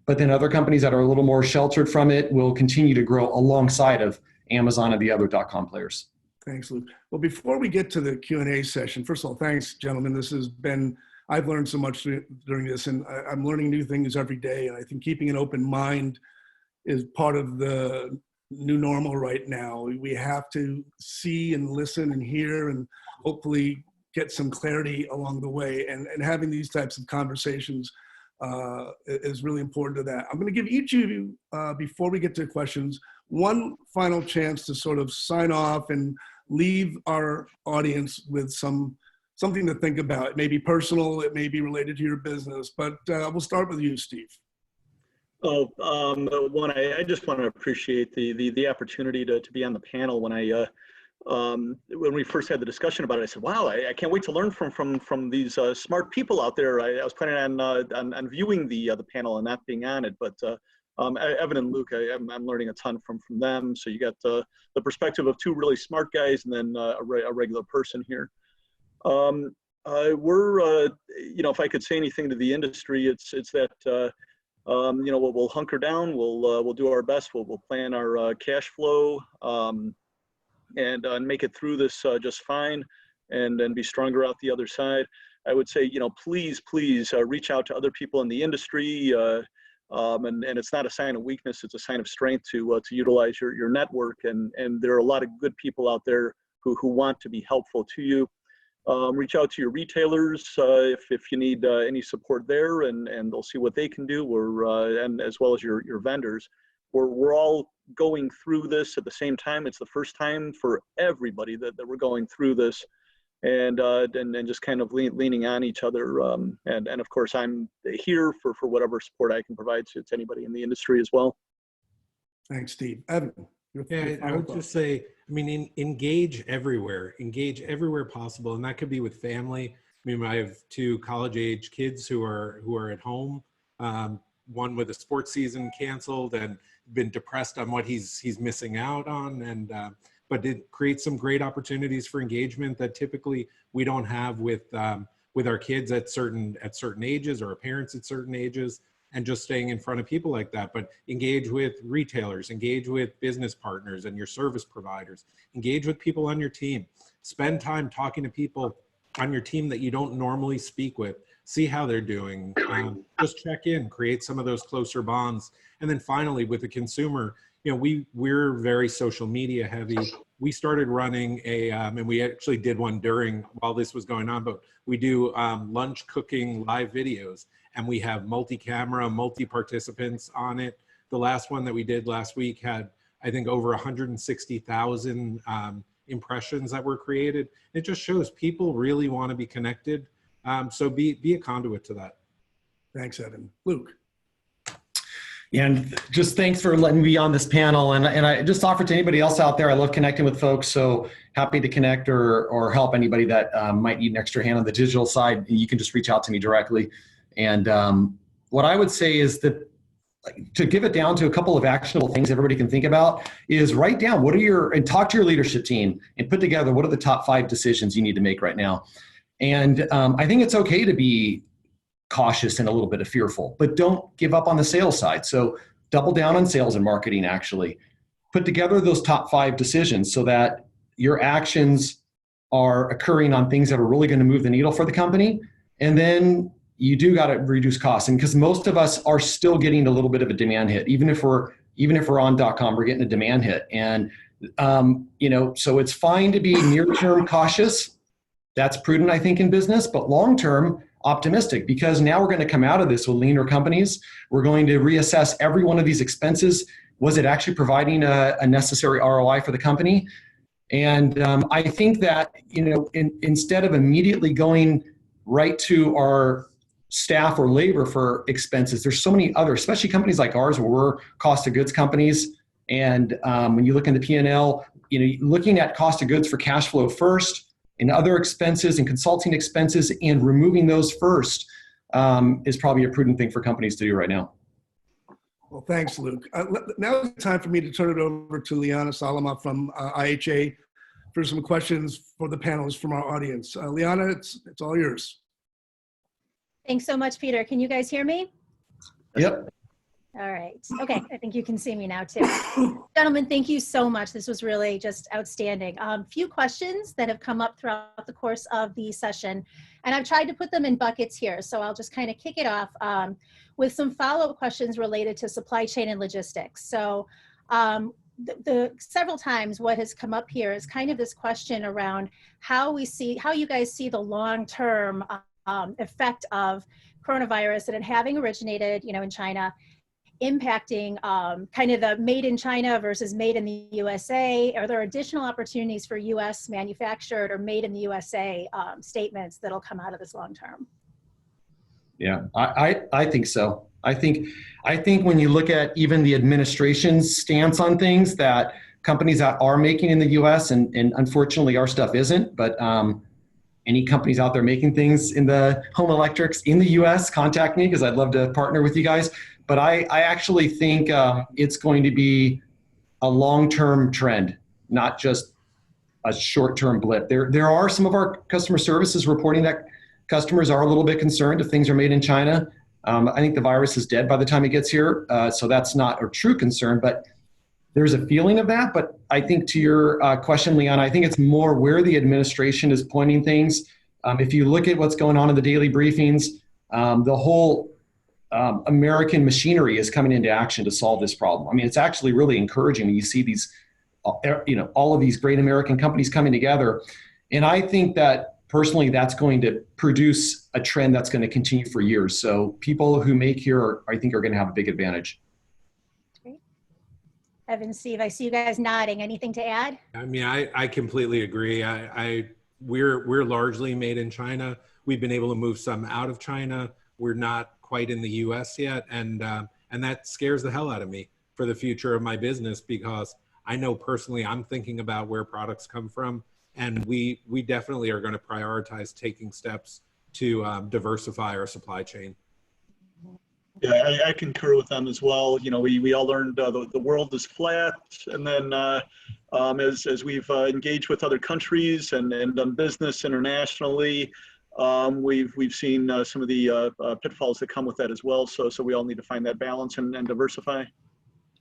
but then other companies that are a little more sheltered from it will continue to grow alongside of Amazon and the other .com players. Thanks, Luke. Well, before we get to the Q&A session, first of all, thanks, gentlemen. I've learned so much during this, and I'm learning new things every day. And I think keeping an open mind is part of the new normal right now. We have to see and listen and hear and hopefully get some clarity along the way. And having these types of conversations is really important to that. I'm going to give each of you, before we get to questions, one final chance to sort of sign off and leave our audience with something to think about. It may be personal, it may be related to your business, but we'll start with you, Steve. I just want to appreciate the opportunity to be on the panel. When we first had the discussion about it, I said, wow, I can't wait to learn from these smart people out there. I was planning on viewing the panel and not being on it, but Evan and Luke, I'm learning a ton from them. So you got the perspective of two really smart guys, and then a regular person here. If I could say anything to the industry, it's that we'll hunker down, we'll do our best, we'll plan our cash flow, and make it through this just fine, and then be stronger out the other side. I would say, please reach out to other people in the industry, and it's not a sign of weakness; it's a sign of strength to utilize your network. And there are a lot of good people out there who want to be helpful to you. Reach out to your retailers if you need any support there, and they'll see what they can do. And as well as your vendors. We're all going through this at the same time. It's the first time for everybody that we're going through this, and just kind of leaning on each other. And of course, I'm here for whatever support I can provide to anybody in the industry as well. Thanks, Steve. Evan. Yeah, I would just say, engage everywhere possible. And that could be with family. I have two college-age kids who are at home, one with a sports season canceled and been depressed on what he's missing out on. But it creates some great opportunities for engagement that typically we don't have with our kids at certain ages, or our parents at certain ages. And just staying in front of people like that. But engage with retailers, engage with business partners and your service providers, engage with people on your team. Spend time talking to people on your team that you don't normally speak with. See how they're doing. Just check in, create some of those closer bonds. And then finally, with the consumer, we're very social media heavy. We started running and we actually did one while this was going on, but we do lunch cooking live videos. And we have multi-camera, multi-participants on it. The last one that we did last week had, I think, over 160,000 impressions that were created. It just shows people really want to be connected. So be a conduit to that. Thanks, Evan. Luke. Yeah, and just thanks for letting me be on this panel. And I just offer to anybody else out there, I love connecting with folks. So happy to connect or help anybody that might need an extra hand on the digital side. You can just reach out to me directly. And what I would say is that, to give it down to a couple of actionable things everybody can think about, is write down and talk to your leadership team and put together what are the top 5 decisions you need to make right now. And I think it's okay to be cautious and a little bit fearful, but don't give up on the sales side. So double down on sales and marketing, actually. Put together those top 5 decisions so that your actions are occurring on things that are really going to move the needle for the company. And then you do got to reduce costs. And because most of us are still getting a little bit of a demand hit, even if we're on .com, we're getting a demand hit. And, so it's fine to be near-term cautious. That's prudent, I think, in business, but long-term optimistic, because now we're going to come out of this with leaner companies. We're going to reassess every one of these expenses. Was it actually providing a necessary ROI for the company? And I think that, instead of immediately going right to our staff or labor for expenses, there's so many other, especially companies like ours where we're cost of goods companies. And when you look into P&L, looking at cost of goods for cash flow first, and other expenses and consulting expenses, and removing those first is probably a prudent thing for companies to do right now. Well, thanks, Luke. Now it's time for me to turn it over to Liana Salama from IHA for some questions for the panelists from our audience. Liana, it's all yours. Thanks so much, Peter. Can you guys hear me? Yep. All right. Okay. I think you can see me now too. Gentlemen, thank you so much. This was really just outstanding. Few questions that have come up throughout the course of the session, and I've tried to put them in buckets here. So I'll just kind of kick it off with some follow-up questions related to supply chain and logistics. So the several times what has come up here is kind of this question around how you guys see the long-term effect of coronavirus and it having originated, in China, impacting kind of the made in China versus made in the USA. Are there additional opportunities for US manufactured or made in the USA statements that'll come out of this long term? Yeah, I think so. I think when you look at even the administration's stance on things, that companies that are making in the US, and unfortunately our stuff isn't, but any companies out there making things in the home electrics in the US, contact me because I'd love to partner with you guys. But I actually think it's going to be a long-term trend, not just a short-term blip. There are some of our customer services reporting that customers are a little bit concerned if things are made in China. I think the virus is dead by the time it gets here, so that's not a true concern, but there's a feeling of that. But I think to your question, Leon, I think it's more where the administration is pointing things. If you look at what's going on in the daily briefings, the whole American machinery is coming into action to solve this problem. I mean, it's actually really encouraging when you see these, all of these great American companies coming together. And I think that personally, that's going to produce a trend that's going to continue for years. So people who make here, I think, are going to have a big advantage. Great. Evan, Steve, I see you guys nodding. Anything to add? I mean, I completely agree. We're largely made in China. We've been able to move some out of China. We're not quite in the U.S. yet, and that scares the hell out of me for the future of my business, because I know personally I'm thinking about where products come from, and we definitely are going to prioritize taking steps to diversify our supply chain. Yeah, I concur with them as well. You know, we all learned the world is flat, and then as we've engaged with other countries and done business internationally, we've seen some of the pitfalls that come with that as well. So we all need to find that balance and diversify.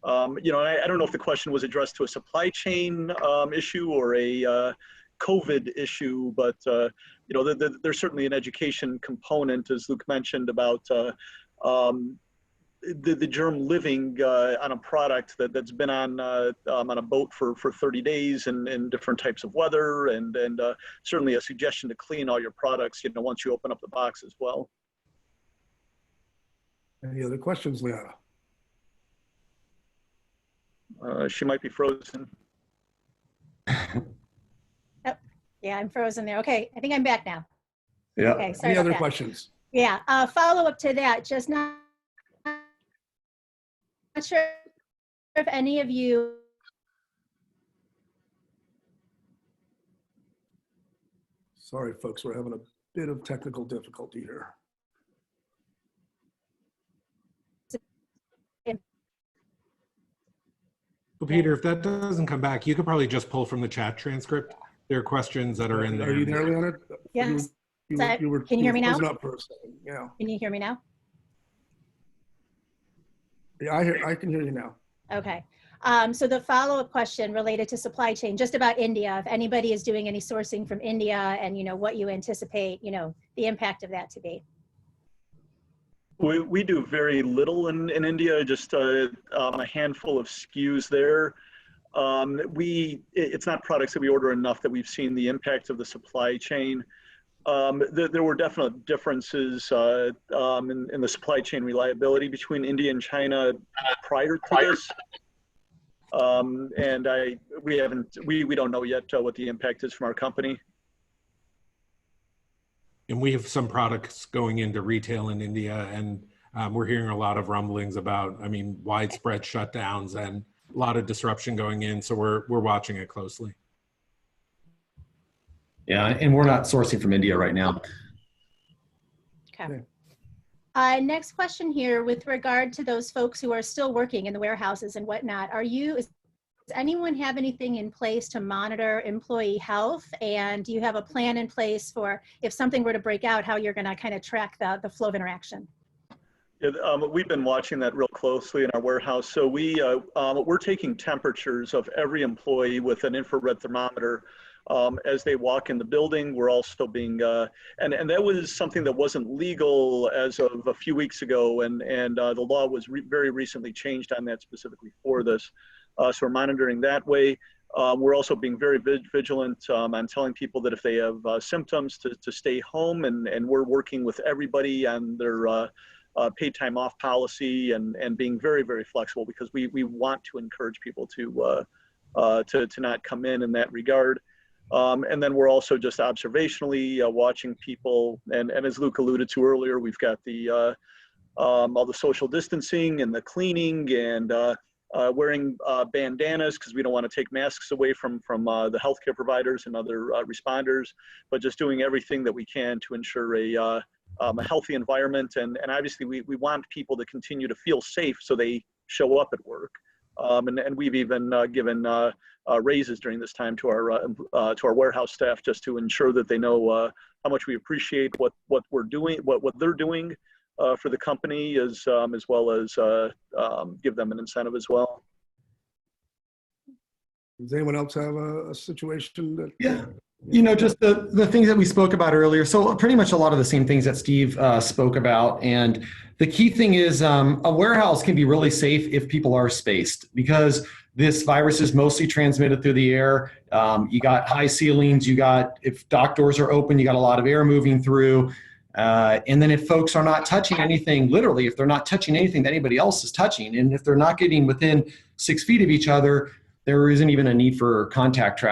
You know, I don't know if the question was addressed to a supply chain issue or a COVID issue, but you know, there's certainly an education component, as Luke mentioned, about the germ living on a product that's been on a boat for 30 days in different types of weather, and certainly a suggestion to clean all your products, you know, once you open up the box as well. Any other questions, Liana? She might be frozen. Oh, yeah, I'm frozen there. Okay, I think I'm back now. Yeah. Okay, sorry Any about other that. questions? Yeah, follow up to that, just not sure if any of you Sorry, folks, we're having a bit of technical difficulty here. Well, Peter, if that doesn't come back, you could probably just pull from the chat transcript. There are questions that are in there. Are you there, Leona? Yes. Can you hear me now? frozen up for a second. Yeah. Can you hear me now? Yeah, I can hear you now. Okay. So the follow-up question related to supply chain, just about India, if anybody is doing any sourcing from India, and, you know, what you anticipate, you know, the impact of that to be. We do very little in India, just a handful of SKUs there. It's not products that we order enough that we've seen the impact of the supply chain. There were definite differences in the supply chain reliability between India and China prior to this. And we don't know yet what the impact is from our company. And we have some products going into retail in India, and we're hearing a lot of rumblings about, I mean, widespread shutdowns and a lot of disruption going in. So we're watching it closely. Yeah, and we're not sourcing from India right now. Okay. Next question here, with regard to those folks who are still working in the warehouses and whatnot, does anyone have anything in place to monitor employee health? And do you have a plan in place for if something were to break out, how you're going to kind of track the flow of interaction? Yeah, we've been watching that real closely in our warehouse. So we're taking temperatures of every employee with an infrared thermometer as they walk in the building. We're also being, and that was something that wasn't legal as of a few weeks ago, and the law was very recently changed on that specifically for this. So we're monitoring that way. We're also being very vigilant on telling people that if they have symptoms to stay home, and we're working with everybody on their paid time off policy, and being very, very flexible, because we want to encourage people to not come in that regard. And then we're also just observationally watching people, and as Luke alluded to earlier, we've got the all the social distancing and the cleaning, and wearing bandanas because we don't want to take masks away from the healthcare providers and other responders, but just doing everything that we can to ensure a healthy environment. And obviously we want people to continue to feel safe so they show up at work. And we've even given raises during this time to our warehouse staff just to ensure that they know how much we appreciate what we're doing, what they're doing for the company, as well as give them an incentive as well. Does anyone else have a situation that? Yeah. You know, just the things that we spoke about earlier. So pretty much a lot of the same things that Steve spoke about. And the key thing is a warehouse can be really safe if people are spaced, because this virus is mostly transmitted through the air. You got high ceilings, if dock doors are open, you got a lot of air moving through. And then if folks are not touching anything, literally, if they're not touching anything that anybody else is touching, and if they're not getting within 6 feet of each other, there isn't even a need for contact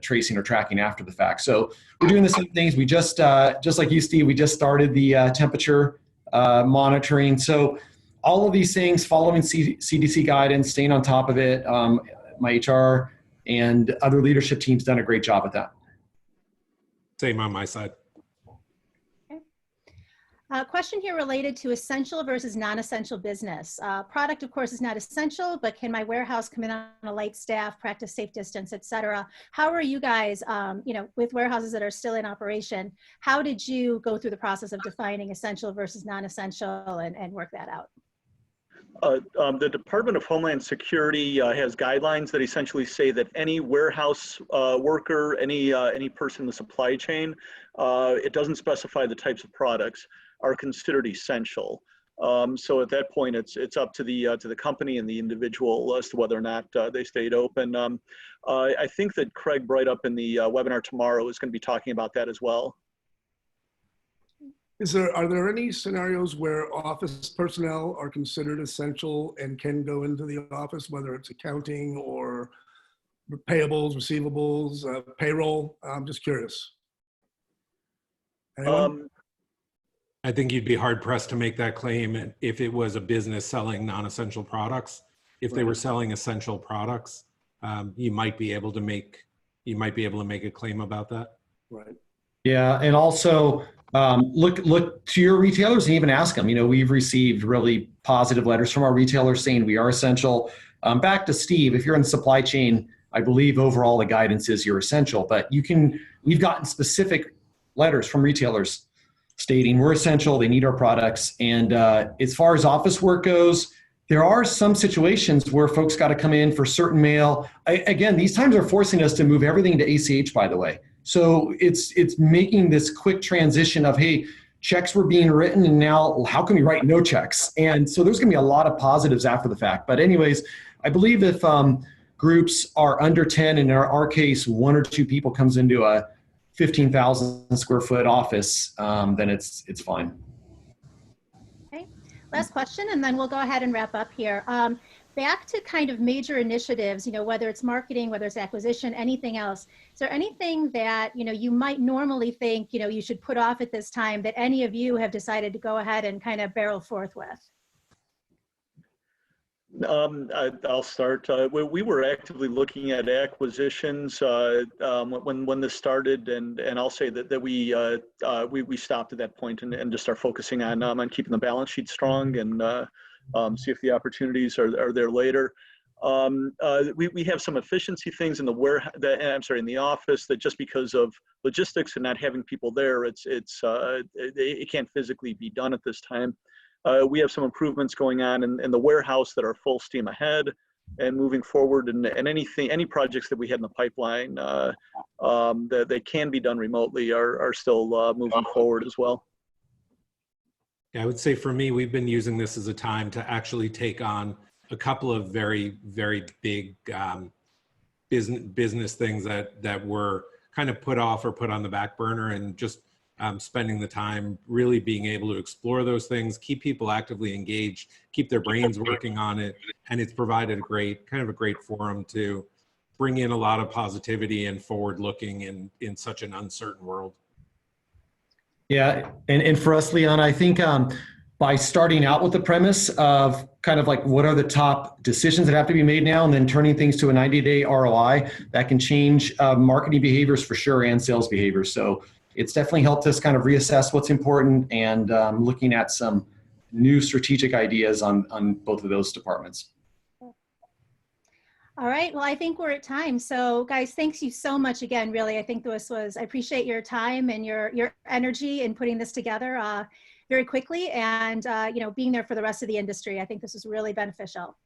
tracing or tracking after the fact. So we're doing the same things. We just like you, Steve, we just started the temperature monitoring. So all of these things, following CDC guidance, staying on top of it. My HR and other leadership teams done a great job at that. Same on my side. Question here related to essential versus non-essential business. Product, of course, is not essential, but can my warehouse come in on a light staff, practice safe distance, et cetera? How are you guys, with warehouses that are still in operation, how did you go through the process of defining essential versus non-essential and work that out? The Department of Homeland Security has guidelines that essentially say that any warehouse worker, any person in the supply chain, it doesn't specify the types of products, are considered essential. So at that point, it's up to the company and the individual as to whether or not they stayed open. I think that Craig Bright up in the webinar tomorrow is going to be talking about that as well. Are there any scenarios where office personnel are considered essential and can go into the office, whether it's accounting or payables, receivables, payroll? I'm just curious. Anyone? I think you'd be hard pressed to make that claim if it was a business selling non-essential products. If they were selling essential products, you might be able to make a claim about that. Right. Yeah, and also look to your retailers and even ask them. You know, we've received really positive letters from our retailers saying we are essential. Back to Steve, if you're in the supply chain, I believe overall the guidance is you're essential, but we've gotten specific letters from retailers stating we're essential, they need our products. And as far as office work goes, there are some situations where folks got to come in for certain mail. Again, these times are forcing us to move everything to ACH, by the way. So it's making this quick transition of, hey, checks were being written and now how can we write no checks? And so there's going to be a lot of positives after the fact. But anyways, I believe if groups are under 10, and in our case, 1 or 2 people comes into a 15,000 square foot office, then it's fine. Okay, last question, and then we'll go ahead and wrap up here. Back to kind of major initiatives, whether it's marketing, whether it's acquisition, anything else. Is there anything that, you might normally think, you should put off at this time that any of you have decided to go ahead and kind of barrel forth with? I'll start. We were actively looking at acquisitions when this started, and I'll say that we stopped at that point and just start focusing on keeping the balance sheet strong and see if the opportunities are there later. We have some efficiency things in the office that just because of logistics and not having people there, it can't physically be done at this time. We have some improvements going on in the warehouse that are full steam ahead and moving forward, and any projects that we had in the pipeline that they can be done remotely are still moving forward as well. Yeah, I would say for me, we've been using this as a time to actually take on a couple of very, very big business things that were kind of put off or put on the back burner, and just spending the time really being able to explore those things, keep people actively engaged, keep their brains working on it. And it's provided a great forum to bring in a lot of positivity and forward looking in such an uncertain world. Yeah, and for us, Leon, I think by starting out with the premise of kind of like what are the top decisions that have to be made now, and then turning things to a 90-day ROI that can change marketing behaviors for sure and sales behaviors. So it's definitely helped us kind of reassess what's important and looking at some new strategic ideas on both of those departments. All right, well, I think we're at time. So guys, thanks you so much again, really. I think this was, I appreciate your time and your energy in putting this together very quickly and, you know, being there for the rest of the industry. I think this is really beneficial.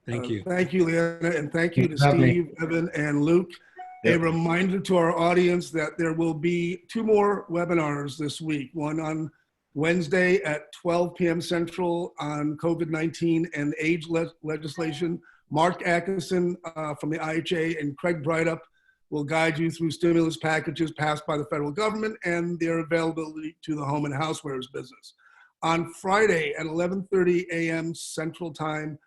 Thank you. Thank you, Leanna, and thank you to Thanks for having Steve, Evan, and Luke. Yep. A reminder to our audience that there will be 2 more webinars this week, one on Wednesday at 12 p.m. Central on COVID-19 and age legislation. Mark Atkinson from the IHA and Craig Breidup will guide you through stimulus packages passed by the federal government and their availability to the home and housewares business. On Friday at 11:30 a.m. Central Time,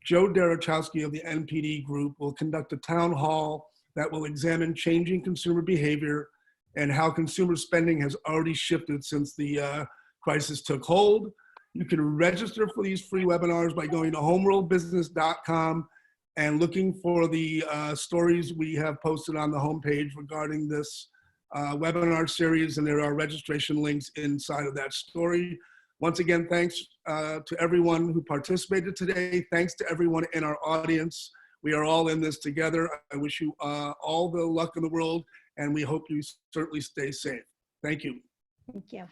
Joe Derochowski of the NPD Group will conduct a town hall that will examine changing consumer behavior and how consumer spending has already shifted since the crisis took hold. You can register for these free webinars by going to homeworldbusiness.com and looking for the stories we have posted on the homepage regarding this webinar series, and there are registration links inside of that story. Once again, thanks to everyone who participated today. Thanks to everyone in our audience. We are all in this together. I wish you all the luck in the world, and we hope you certainly stay safe. Thank you. Thank you.